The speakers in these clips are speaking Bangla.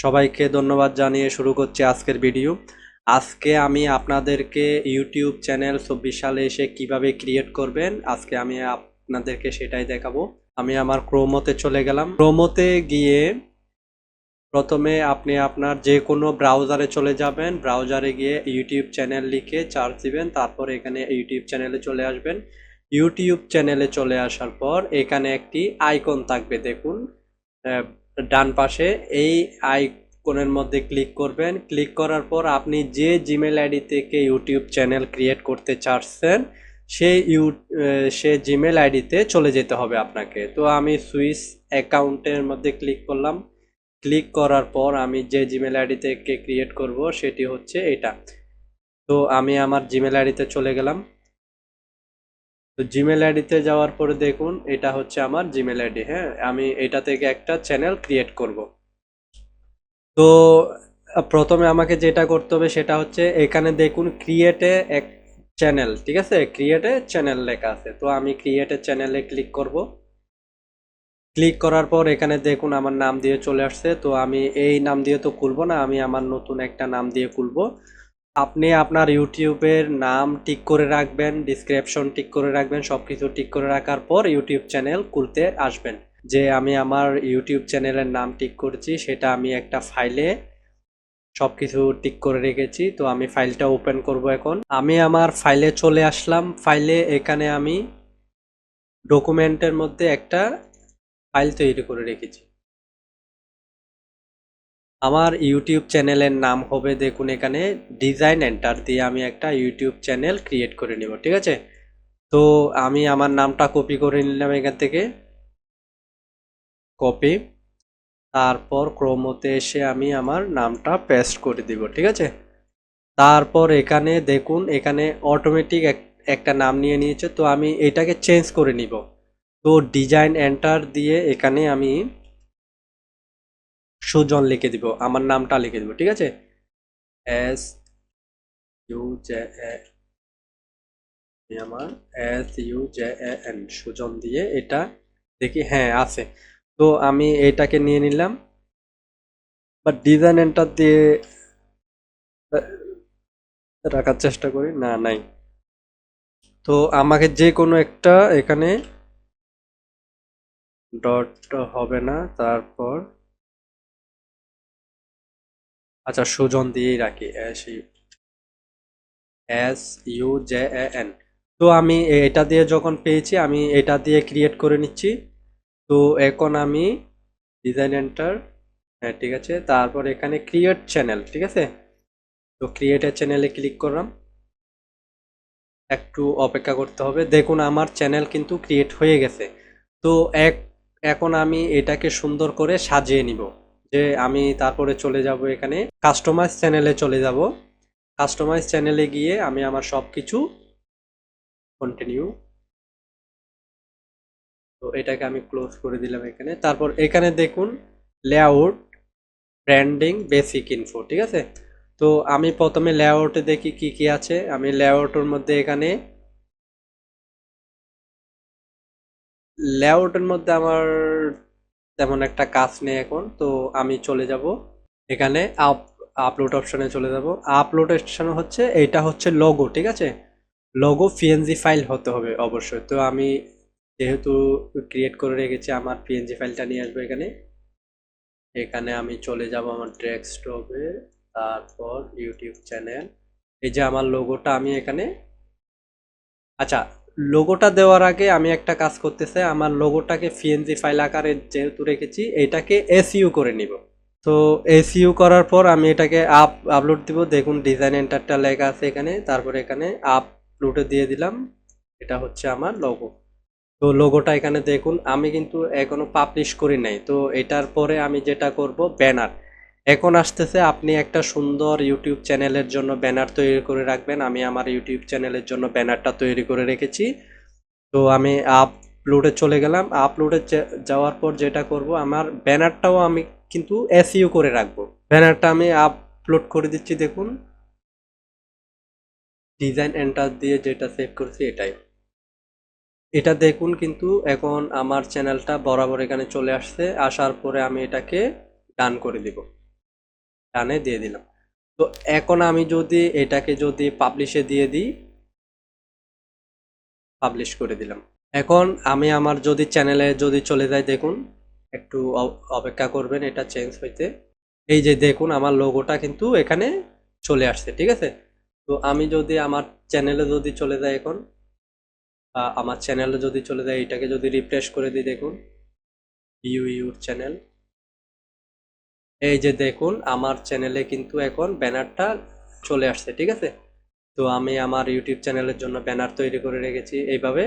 সবাইকে ধন্যবাদ জানিয়ে শুরু করছি আজকের ভিডিও। আজকে আমি আপনাদেরকে ইউটিউব চ্যানেল 24 সালে এসে কিভাবে ক্রিয়েট করবেন, আজকে আমি আপনাদেরকে সেটাই দেখাবো। আমি আমার ক্রোমোতে চলে গেলাম। ক্রোমোতে গিয়ে প্রথমে আপনি আপনার যে কোনো ব্রাউজারে চলে যাবেন। ব্রাউজারে গিয়ে ইউটিউব চ্যানেল লিখে সার্চ দিবেন, তারপর এখানে ইউটিউব চ্যানেলে চলে আসবেন। ইউটিউব চ্যানেলে চলে আসার পর এখানে একটি আইকন থাকবে, দেখুন ডান পাশে। এই আইকনের মধ্যে ক্লিক করবেন। ক্লিক করার পর আপনি যে জিমেল আইডি থেকে ইউটিউব চ্যানেল ক্রিয়েট করতে চাচ্ছেন সেই সে জিমেল আইডিতে চলে যেতে হবে আপনাকে। তো আমি সুইস অ্যাকাউন্টের মধ্যে ক্লিক করলাম। ক্লিক করার পর আমি যে জিমেল আইডি থেকে ক্রিয়েট করব সেটি হচ্ছে এটা। তো আমি আমার জিমেল আইডিতে চলে গেলাম। তো জিমেল আইডিতে যাওয়ার পরে দেখুন এটা হচ্ছে আমার জিমেল আইডি। হ্যাঁ, আমি এটা থেকে একটা চ্যানেল ক্রিয়েট করব। তো প্রথমে আমাকে যেটা করতে হবে সেটা হচ্ছে এখানে দেখুন ক্রিয়েটে এক চ্যানেল, ঠিক আছে, ক্রিয়েটে চ্যানেল লেখা আছে। তো আমি ক্রিয়েটে চ্যানেলে ক্লিক করব। ক্লিক করার পর এখানে দেখুন আমার নাম দিয়ে চলে আসছে। তো আমি এই নাম দিয়ে তো খুলবো না, আমি আমার নতুন একটা নাম দিয়ে খুলবো। আপনি আপনার ইউটিউবের নাম ঠিক করে রাখবেন, ডিসক্রিপশন ঠিক করে রাখবেন, সবকিছু ঠিক করে রাখার পর ইউটিউব চ্যানেল খুলতে আসবেন। যে আমি আমার ইউটিউব চ্যানেলের নাম ঠিক করেছি সেটা আমি একটা ফাইলে সবকিছু ঠিক করে রেখেছি। তো আমি ফাইলটা ওপেন করব। এখন আমি আমার ফাইলে চলে আসলাম। ফাইলে এখানে আমি ডকুমেন্টের মধ্যে একটা ফাইল তৈরি করে রেখেছি। আমার ইউটিউব চ্যানেলের নাম হবে, দেখুন এখানে ডিজাইন এন্টার দিয়ে আমি একটা ইউটিউব চ্যানেল ক্রিয়েট করে নিব, ঠিক আছে। তো আমি আমার নামটা কপি করে নিলাম এখান থেকে, কপি। তারপর ক্রোমোতে এসে আমি আমার নামটা পেস্ট করে দিব, ঠিক আছে। তারপর এখানে দেখুন এখানে অটোমেটিক একটা নাম নিয়ে নিয়েছে। তো আমি এটাকে চেঞ্জ করে নিব। তো ডিজাইন এন্টার দিয়ে এখানে আমি সুজন লিখে দিব, আমার নামটা লিখে দিব, ঠিক আছে। এস ইউ জে আমার SUJAN সুজন দিয়ে এটা দেখি, হ্যাঁ আছে। তো আমি এটাকে নিয়ে নিলাম, বাট ডিজাইন এন্টার দিয়ে রাখার চেষ্টা করি, না নাই। তো আমাকে যে কোনো একটা এখানে ডট হবে না, তারপর আচ্ছা সুজন দিয়েই রাখি, SUJAN। তো আমি এটা দিয়ে যখন পেয়েছি আমি এটা দিয়ে ক্রিয়েট করে নিচ্ছি। তো এখন আমি ডিজাইন এন্টার, হ্যাঁ ঠিক আছে। তারপর এখানে ক্রিয়েট চ্যানেল, ঠিক আছে। তো ক্রিয়েটের চ্যানেলে ক্লিক করলাম। একটু অপেক্ষা করতে হবে। দেখুন আমার চ্যানেল কিন্তু ক্রিয়েট হয়ে গেছে। তো এখন আমি এটাকে সুন্দর করে সাজিয়ে নিব। যে আমি তারপরে চলে যাব এখানে কাস্টমাইজ চ্যানেলে চলে যাব। কাস্টমাইজ চ্যানেলে গিয়ে আমি আমার সব কিছু কন্টিনিউ, তো এটাকে আমি ক্লোজ করে দিলাম এখানে। তারপর এখানে দেখুন লেআউট, ব্র্যান্ডিং, বেসিক ইনফো, ঠিক আছে। তো আমি প্রথমে লেআউটে দেখি কি কি আছে। আমি লেআউটের মধ্যে এখানে লেআউটের মধ্যে আমার তেমন একটা কাজ নেই এখন। তো আমি চলে যাব এখানে আপলোড অপশনে চলে যাব। আপলোড অপশন হচ্ছে এইটা হচ্ছে লোগো, ঠিক আছে। লোগো পিএনজি ফাইল হতে হবে অবশ্যই। তো আমি যেহেতু ক্রিয়েট করে রেখেছি আমার পিএনজি ফাইলটা নিয়ে আসবো এখানে। এখানে আমি চলে যাব আমার ডেস্কটপে, তারপর ইউটিউব চ্যানেল। এই যে আমার লোগোটা আমি এখানে, আচ্ছা লোগোটা দেওয়ার আগে আমি একটা কাজ করতে চাই। আমার লোগোটাকে পিএনজি ফাইল আকারে যেহেতু রেখেছি এটাকে এসইউ করে নিব। তো এসইউ করার পর আমি এটাকে আপলোড দিব। দেখুন ডিজাইন এন্টারটা লেখা আছে এখানে, তারপর এখানে আপলোডে দিয়ে দিলাম। এটা হচ্ছে আমার লোগো। তো লোগোটা এখানে দেখুন আমি কিন্তু এখনো পাবলিশ করি নাই। তো এটার পরে আমি যেটা করব ব্যানার, এখন আসতেছে। আপনি একটা সুন্দর ইউটিউব চ্যানেলের জন্য ব্যানার তৈরি করে রাখবেন। আমি আমার ইউটিউব চ্যানেলের জন্য ব্যানারটা তৈরি করে রেখেছি। তো আমি আপলোডে চলে গেলাম। আপলোডে যাওয়ার পর যেটা করব আমার ব্যানারটাও আমি কিন্তু এসইউ করে রাখবো। ব্যানারটা আমি আপলোড করে দিচ্ছি, দেখুন ডিজাইন এন্টার দিয়ে যেটা সেভ করছি এটাই। এটা দেখুন কিন্তু এখন আমার চ্যানেলটা বরাবর এখানে চলে আসছে। আসার পরে আমি এটাকে ডান করে দিব। ডানে দিয়ে দিলাম। তো এখন আমি যদি এটাকে যদি পাবলিশে দিয়ে দিই, পাবলিশ করে দিলাম। এখন আমি আমার যদি চ্যানেলে যদি চলে যাই, দেখুন একটু অপেক্ষা করবেন এটা চেঞ্জ হইতে। এই যে দেখুন আমার লোগোটা কিন্তু এখানে চলে আসছে, ঠিক আছে। তো আমি যদি আমার চ্যানেলে যদি চলে যাই এখন, আমার চ্যানেলে যদি চলে যাই, এটাকে যদি রিফ্রেশ করে দিই, দেখুন ইউর চ্যানেল, এই যে দেখুন আমার চ্যানেলে কিন্তু এখন ব্যানারটা চলে আসছে, ঠিক আছে। তো আমি আমার ইউটিউব চ্যানেলের জন্য ব্যানার তৈরি করে রেখেছি এইভাবে।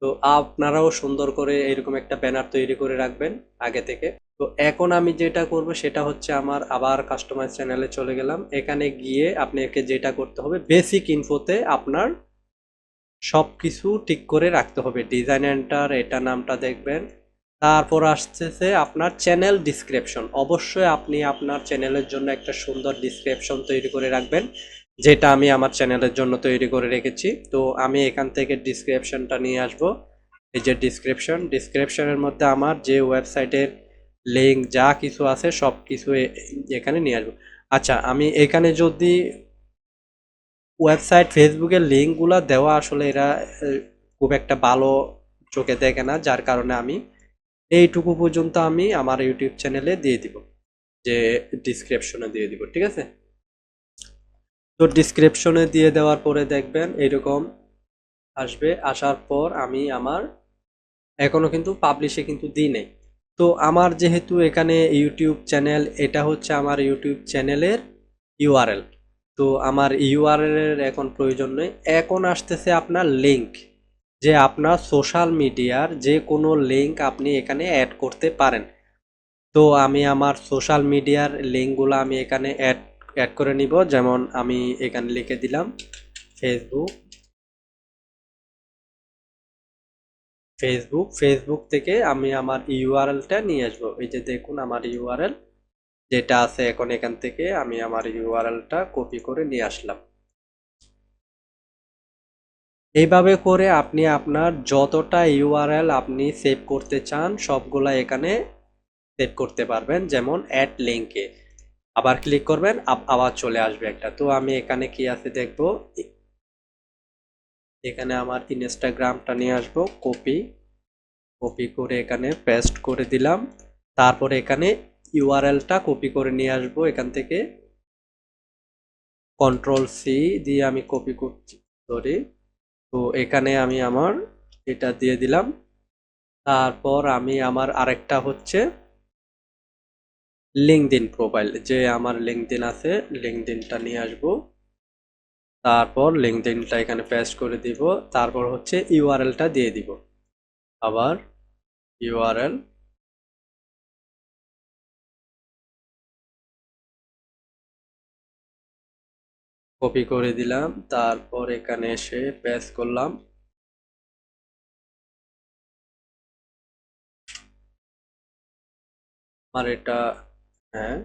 তো আপনারাও সুন্দর করে এরকম একটা ব্যানার তৈরি করে রাখবেন আগে থেকে। তো এখন আমি যেটা করব সেটা হচ্ছে আমার আবার কাস্টমাইজ চ্যানেলে চলে গেলাম। এখানে গিয়ে আপনাকে যেটা করতে হবে, বেসিক ইনফোতে আপনার সব কিছু ঠিক করে রাখতে হবে। ডিজাইন এন্টার, এটা নামটা দেখবেন। তারপর আসতেছে আপনার চ্যানেল ডিসক্রিপশন। অবশ্যই আপনি আপনার চ্যানেলের জন্য একটা সুন্দর ডিসক্রিপশন তৈরি করে রাখবেন, যেটা আমি আমার চ্যানেলের জন্য তৈরি করে রেখেছি। তো আমি এখান থেকে ডিসক্রিপশনটা নিয়ে আসব। এই যে ডিসক্রিপশনের মধ্যে আমার যে ওয়েবসাইটের লিঙ্ক যা কিছু আছে সব কিছু এখানে নিয়ে আসবো। আচ্ছা, আমি এখানে যদি ওয়েবসাইট ফেসবুকের লিঙ্কগুলো দেওয়া, আসলে এরা খুব একটা ভালো চোখে দেখে না, যার কারণে আমি এইটুকু পর্যন্ত আমি আমার ইউটিউব চ্যানেলে দিয়ে দিব, যে ডিসক্রিপশনে দিয়ে দিব, ঠিক আছে। তো ডিসক্রিপশনে দিয়ে দেওয়ার পরে দেখবেন এরকম আসবে। আসার পর আমি আমার এখনো কিন্তু পাবলিশে কিন্তু দিই নেই। তো আমার যেহেতু এখানে ইউটিউব চ্যানেল, এটা হচ্ছে আমার ইউটিউব চ্যানেলের ইউআরএল। তো আমার ইউআরএল এর এখন প্রয়োজন নেই। এখন আসতেছে আপনার লিঙ্ক, যে আপনার সোশ্যাল মিডিয়ার যে কোনো লিঙ্ক আপনি এখানে অ্যাড করতে পারেন। তো আমি আমার সোশ্যাল মিডিয়ার লিঙ্কগুলো আমি এখানে অ্যাড করে নিব। যেমন আমি এখানে লিখে দিলাম ফেসবুক। ফেসবুক থেকে আমি আমার ইউআরএলটা নিয়ে আসবো। এই যে দেখুন আমার ইউআরএল যেটা আছে, এখন এখান থেকে আমি আমার ইউআরএলটা কপি করে নিয়ে আসলাম। এইভাবে করে আপনি আপনার যতটা ইউআরএল আপনি সেভ করতে চান সবগুলা এখানে সেভ করতে পারবেন। যেমন অ্যাড লিঙ্কে আবার ক্লিক করবেন, আবার চলে আসবে একটা। তো আমি এখানে কি আছে দেখবো, এখানে আমার ইনস্টাগ্রামটা নিয়ে আসবো, কপি করে এখানে পেস্ট করে দিলাম। তারপরে এখানে ইউআরএলটা কপি করে নিয়ে আসবো এখান থেকে, কন্ট্রোল সি দিয়ে আমি কপি করছি, সরি। তো এখানে আমি আমার এটা দিয়ে দিলাম। তারপর আমি আমার আরেকটা হচ্ছে লিঙ্কডইন প্রোফাইল, যে আমার লিঙ্কডইন আছে, লিঙ্কডইনটা নিয়ে আসবো। তারপর লিঙ্কডইনটা এখানে পেস্ট করে দিব। তারপর হচ্ছে ইউআরএলটা দিয়ে দিব, আবার ইউআরএল কপি করে দিলাম। তারপর এখানে এসে পেস্ট করলাম। আর এটা, হ্যাঁ,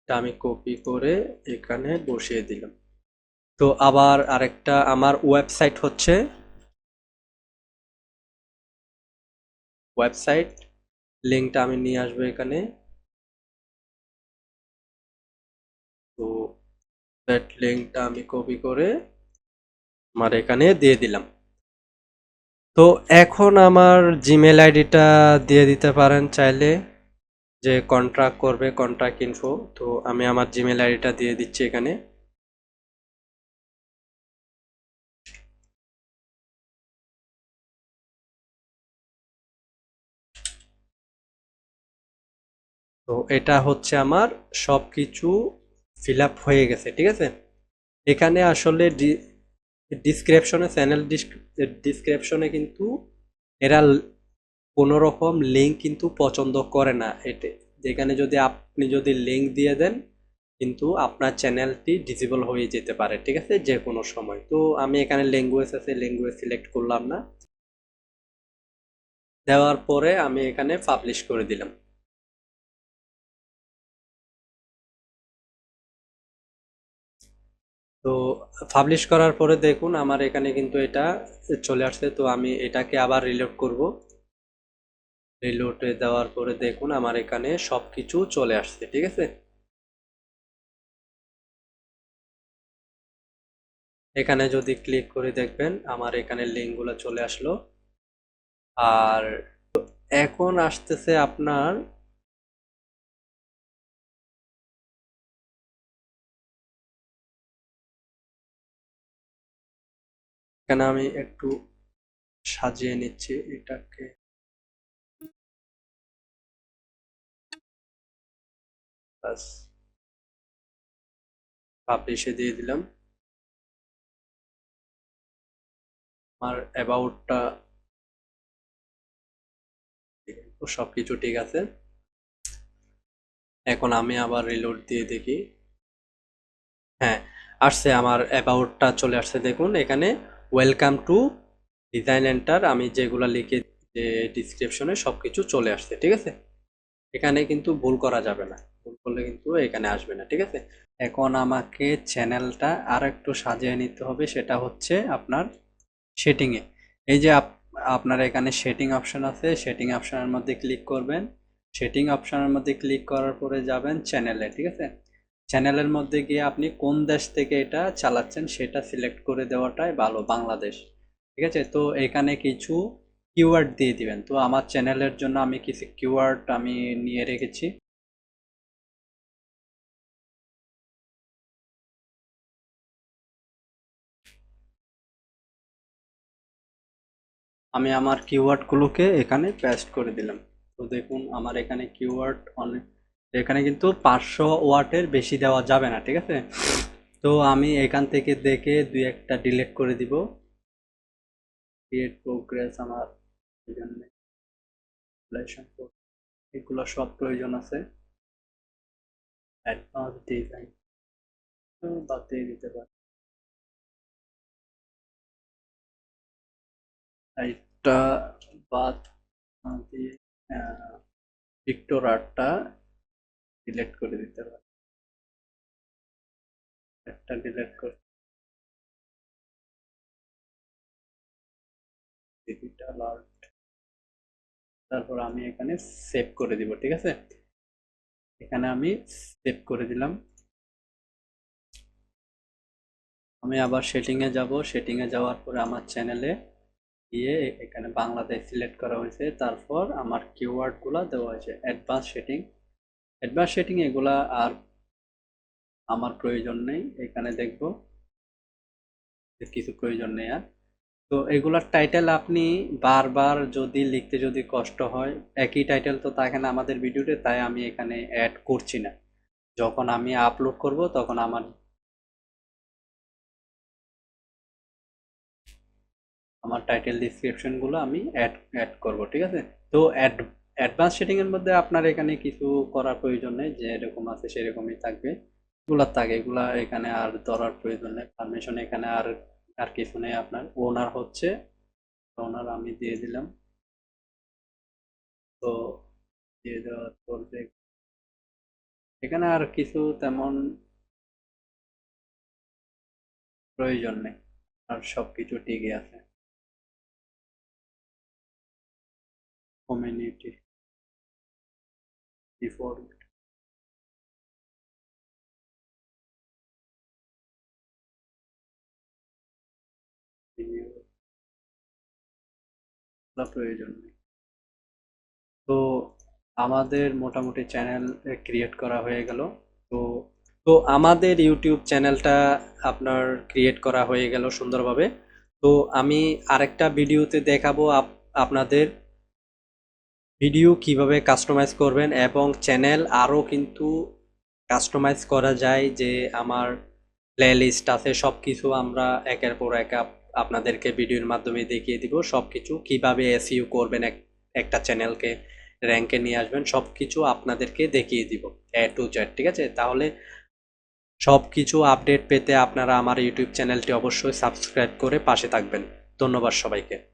এটা আমি কপি করে এখানে বসিয়ে দিলাম। তো আবার আরেকটা আমার ওয়েবসাইট হচ্ছে ওয়েবসাইট, লিঙ্কটা আমি নিয়ে আসবো এখানে। তো দ্যাট লিঙ্কটা আমি কপি করে আমার এখানে দিয়ে দিলাম। তো এখন আমার জিমেল আইডিটা দিয়ে দিতে পারেন চাইলে, যে কন্ট্রাক্ট করবে, কন্ট্রাক্ট ইনফো। তো আমি আমার জিমেল আইডিটা দিয়ে দিচ্ছি এখানে। তো এটা হচ্ছে আমার সব কিছু ফিল আপ হয়ে গেছে, ঠিক আছে। এখানে আসলে ডিসক্রিপশনে, চ্যানেল ডিসক্রিপশনে কিন্তু এরা কোনো রকম লিঙ্ক কিন্তু পছন্দ করে না। এটা যেখানে যদি আপনি যদি লিঙ্ক দিয়ে দেন, কিন্তু আপনার চ্যানেলটি ডিসেবল হয়ে যেতে পারে, ঠিক আছে, যে কোনো সময়। তো আমি এখানে ল্যাঙ্গুয়েজ আছে, ল্যাঙ্গুয়েজ সিলেক্ট করলাম না, দেওয়ার পরে আমি এখানে পাবলিশ করে দিলাম। তো পাবলিশ করার পরে দেখুন আমার এখানে কিন্তু এটা চলে আসছে। তো আমি এটাকে আবার রিলোড করব। রিলোডে দেওয়ার পরে দেখুন আমার এখানে সবকিছু চলে আসছে, ঠিক আছে। এখানে যদি ক্লিক করে দেখবেন আমার এখানে লিঙ্কগুলো চলে আসলো। আর এখন আসতেছে আপনার এখানে আমি একটু সাজিয়ে নিচ্ছি এটাকে। বাস, পাবলিশে দিয়ে দিলাম। আমার অ্যাবাউটটা সবকিছু ঠিক আছে। এখন আমি আবার রিলোড দিয়ে দেখি। হ্যাঁ, আসছে, আমার অ্যাবাউটটা চলে আসছে। দেখুন এখানে ওয়েলকাম টু ডিজাইন এন্টার, আমি যেগুলো লিখে যে ডিসক্রিপশনে সবকিছু চলে আসছে, ঠিক আছে। এখানে কিন্তু ভুল করা যাবে না, ভুল করলে কিন্তু এখানে আসবে না, ঠিক আছে। এখন আমাকে চ্যানেলটা আর একটু সাজিয়ে নিতে হবে, সেটা হচ্ছে আপনার সেটিংয়ে। এই যে আপনার এখানে সেটিং অপশন আছে, সেটিং অপশনের মধ্যে ক্লিক করবেন। সেটিং অপশনের মধ্যে ক্লিক করার পরে যাবেন চ্যানেলে, ঠিক আছে। চ্যানেলের মধ্যে গিয়ে আপনি কোন দেশ থেকে এটা চালাচ্ছেন সেটা সিলেক্ট করে দেওয়াটাই ভালো, বাংলাদেশ, ঠিক আছে। তো এখানে কিছু কিওয়ার্ড দিয়ে দিবেন। তো আমার চ্যানেলের জন্য আমি কিছু কিওয়ার্ড আমি নিয়ে রেখেছি। আমি আমার কিওয়ার্ডগুলোকে এখানে পেস্ট করে দিলাম। তো দেখুন আমার এখানে কিওয়ার্ড অনেক, এখানে কিন্তু 500 ওয়াটের বেশি দেওয়া যাবে না, ঠিক আছে। তো আমি এখান থেকে দেখে দুই একটা ডিলিট করে দিব। ক্রিয়েট প্রোগ্রেস আমার প্রয়োজন নেই, এগুলো সব প্রয়োজন আছে। অ্যাডভান্স ডিজাইন বাদ দিয়ে দিতে পারি। এটা বাদ না দিয়ে ভিক্টর আর্টটা ডিলিট করে দিতে পারি। একটা ডিলিট করে ডিজিটাল আর্ট, তারপর আমি এখানে সেভ করে দিব, ঠিক আছে। এখানে আমি সেভ করে দিলাম। আমি আবার সেটিংয়ে যাব, সেটিংয়ে যাওয়ার পরে আমার চ্যানেলে গিয়ে এখানে বাংলাদেশ সিলেক্ট করা হয়েছে, তারপর আমার কিওয়ার্ডগুলো দেওয়া হয়েছে। অ্যাডভান্স সেটিং এগুলা আর আমার প্রয়োজন নেই, এখানে দেখব কিছু প্রয়োজন নেই আর। তো এগুলার টাইটেল আপনি বারবার যদি লিখতে যদি কষ্ট হয়, একই টাইটেল তো থাকে না আমাদের ভিডিওতে, তাই আমি এখানে অ্যাড করছি না। যখন আমি আপলোড করব তখন আমার টাইটেল ডিসক্রিপশনগুলো আমি অ্যাড করব, ঠিক আছে। তো অ্যাডভান্স সেটিং এর মধ্যে আপনার এখানে কিছু করার প্রয়োজন নেই, যে এরকম আছে সেরকমই থাকবে। এগুলা থাকে, এগুলা এখানে আর ধরার প্রয়োজন নেই। পারমিশন এখানে আর আর কিছু নেই। আপনার ওনার হচ্ছে, ওনার আমি দিয়ে দিলাম। তো দিয়ে দেওয়ার পর এখানে আর কিছু তেমন প্রয়োজন নেই, আর সবকিছু ঠিকই আছে। কমিউনিটি ডিফল্ট প্রয়োজন নেই। তো আমাদের মোটামুটি চ্যানেল ক্রিয়েট করা হয়ে গেল। তো তো আমাদের ইউটিউব চ্যানেলটা আপনার ক্রিয়েট করা হয়ে গেল সুন্দরভাবে। তো আমি আরেকটা ভিডিওতে দেখাবো আপনাদের ভিডিও কিভাবে কাস্টমাইজ করবেন, এবং চ্যানেল আরও কিন্তু কাস্টমাইজ করা যায়। যে আমার প্লে লিস্ট আছে, সব কিছু আমরা একের পর এক আপনাদেরকে ভিডিওর মাধ্যমে দেখিয়ে দিব। সব কিছু কীভাবে এসইও করবেন, একটা চ্যানেলকে র্যাঙ্কে নিয়ে আসবেন, সব কিছু আপনাদেরকে দেখিয়ে দিব A to Z, ঠিক আছে। তাহলে সব কিছু আপডেট পেতে আপনারা আমার ইউটিউব চ্যানেলটি অবশ্যই সাবস্ক্রাইব করে পাশে থাকবেন। ধন্যবাদ সবাইকে।